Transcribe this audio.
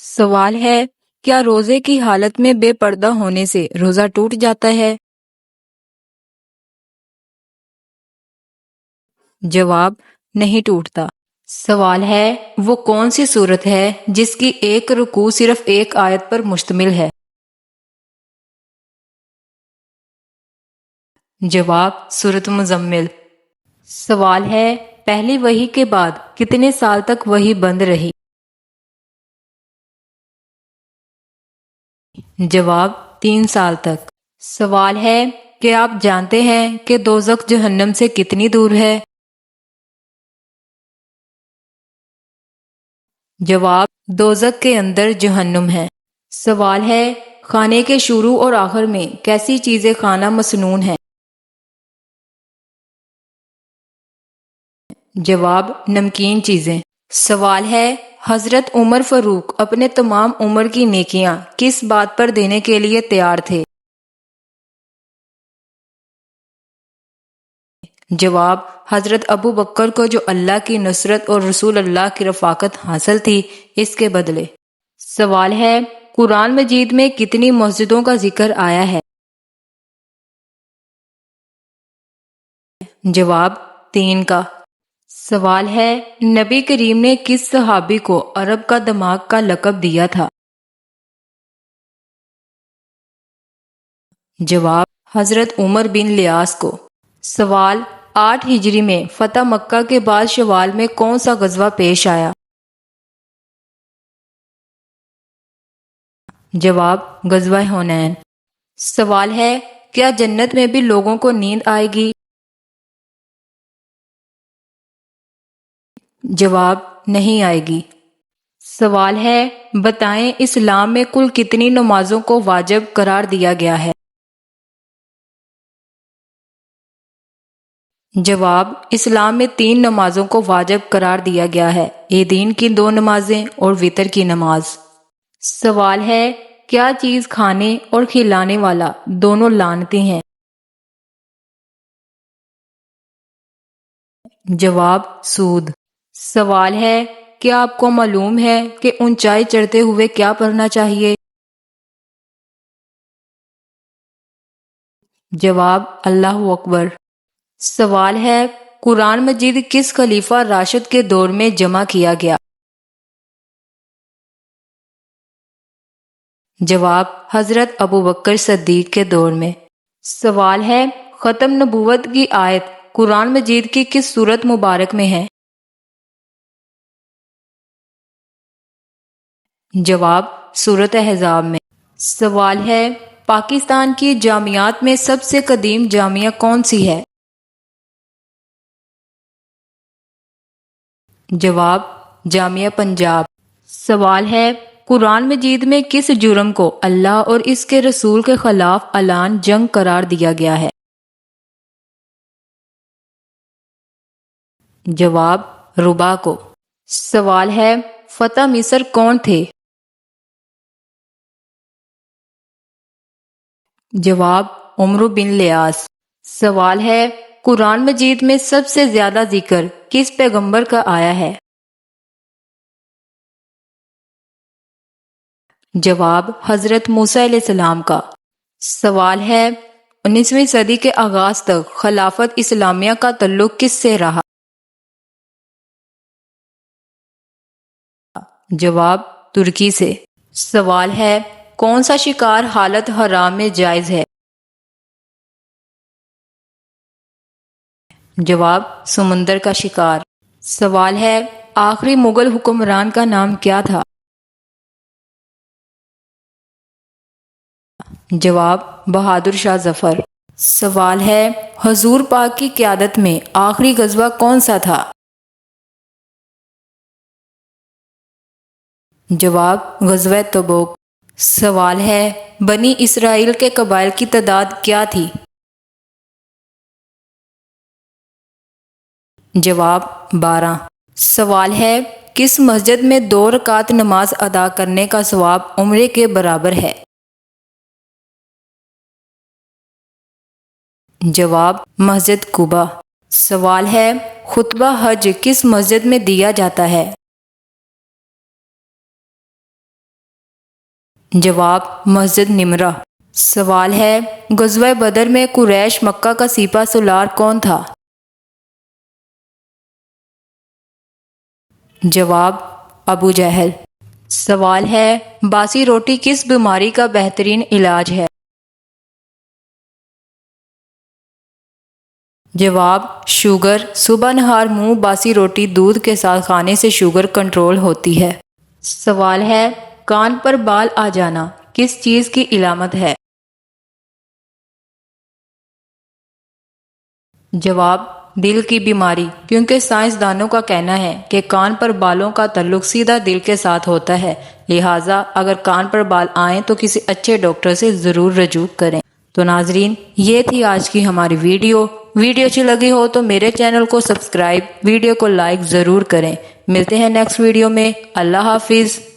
سوال ہے، کیا روزے کی حالت میں بے پردہ ہونے سے روزہ ٹوٹ جاتا ہے؟ جواب، نہیں ٹوٹتا۔ سوال ہے، وہ کون سی صورت ہے جس کی ایک رکوع صرف ایک آیت پر مشتمل ہے؟ جواب، سورۃ مزمل۔ سوال ہے، پہلی وحی کے بعد کتنے سال تک وحی بند رہی؟ جواب، 3 سال تک۔ سوال ہے، کہ آپ جانتے ہیں کہ دوزخ جہنم سے کتنی دور ہے؟ جواب، دوزخ کے اندر جہنم ہے۔ سوال ہے، کھانے کے شروع اور آخر میں کیسی چیزیں کھانا مسنون ہے؟ جواب، نمکین چیزیں۔ سوال ہے، حضرت عمر فاروق اپنے تمام عمر کی نیکیاں کس بات پر دینے کے لیے تیار تھے؟ جواب، حضرت ابو بکر کو جو اللہ کی نصرت اور رسول اللہ کی رفاقت حاصل تھی، اس کے بدلے۔ سوال ہے، قرآن مجید میں کتنی مسجدوں کا ذکر آیا ہے؟ جواب، 3 کا۔ سوال ہے، نبی کریم نے کس صحابی کو عرب کا دماغ کا لقب دیا تھا؟ جواب، حضرت عمر بن لیاس کو۔ سوال، 8 ہجری میں فتح مکہ کے بعد شوال میں کون سا غزوہ پیش آیا؟ جواب، غزوہ حنین۔ سوال ہے، کیا جنت میں بھی لوگوں کو نیند آئے گی؟ جواب، نہیں آئے گی۔ سوال ہے، بتائیں اسلام میں کل کتنی نمازوں کو واجب قرار دیا گیا ہے؟ جواب، اسلام میں 3 نمازوں کو واجب قرار دیا گیا ہے، عیدین کی 2 نمازیں اور وتر کی نماز۔ سوال ہے، کیا چیز کھانے اور کھلانے والا دونوں لعنتی ہیں؟ جواب، سود۔ سوال ہے، کیا آپ کو معلوم ہے کہ اونچائی چڑھتے ہوئے کیا پڑھنا چاہیے؟ جواب، اللہ اکبر۔ سوال ہے، قرآن مجید کس خلیفہ راشد کے دور میں جمع کیا گیا؟ جواب، حضرت ابوبکر صدیق کے دور میں۔ سوال ہے، ختم نبوت کی آیت قرآن مجید کی کس سورت مبارک میں ہے؟ جواب، سورۃ احزاب میں۔ سوال ہے، پاکستان کی جامعات میں سب سے قدیم جامعہ کون سی ہے؟ جواب، جامعہ پنجاب۔ سوال ہے، قرآن مجید میں کس جرم کو اللہ اور اس کے رسول کے خلاف اعلان جنگ قرار دیا گیا ہے؟ جواب، ربا کو۔ سوال ہے، فتح مصر کون تھے؟ جواب، عمرو بن لیاس۔ سوال ہے، قرآن مجید میں سب سے زیادہ ذکر کس پیغمبر کا آیا ہے؟ جواب، حضرت موسیٰ علیہ السلام کا۔ سوال ہے، 19ویں صدی کے آغاز تک خلافت اسلامیہ کا تعلق کس سے رہا؟ جواب، ترکی سے۔ سوال ہے، کون سا شکار حالت حرام میں جائز ہے؟ جواب، سمندر کا شکار۔ سوال ہے، آخری مغل حکمران کا نام کیا تھا؟ جواب، بہادر شاہ ظفر۔ سوال ہے، حضور پاک کی قیادت میں آخری غزوہ کون سا تھا؟ جواب، غزوہ تبوک۔ سوال ہے، بنی اسرائیل کے قبائل کی تعداد کیا تھی؟ جواب، 12۔ سوال ہے، کس مسجد میں 2 رکعت نماز ادا کرنے کا ثواب عمرے کے برابر ہے؟ جواب، مسجد قباء۔ سوال ہے، خطبہ حج کس مسجد میں دیا جاتا ہے؟ جواب مسجد نمرہ۔ سوال ہے غزوہ بدر میں قریش مکہ کا سپہ سالار کون تھا؟ جواب ابو جہل۔ سوال ہے باسی روٹی کس بیماری کا بہترین علاج ہے؟ جواب شوگر۔ صبح نہار منہ باسی روٹی دودھ کے ساتھ کھانے سے شوگر کنٹرول ہوتی ہے۔ سوال ہے کان پر بال آ جانا کس چیز کی علامت ہے؟ جواب دل کی بیماری، کیونکہ سائنسدانوں کا کہنا ہے کہ کان پر بالوں کا تعلق سیدھا دل کے ساتھ ہوتا ہے، لہٰذا اگر کان پر بال آئیں تو کسی اچھے ڈاکٹر سے ضرور رجوع کریں۔ تو ناظرین یہ تھی آج کی ہماری ویڈیو اچھی لگی ہو تو میرے چینل کو سبسکرائب، ویڈیو کو لائک ضرور کریں۔ ملتے ہیں نیکسٹ ویڈیو میں۔ اللہ حافظ۔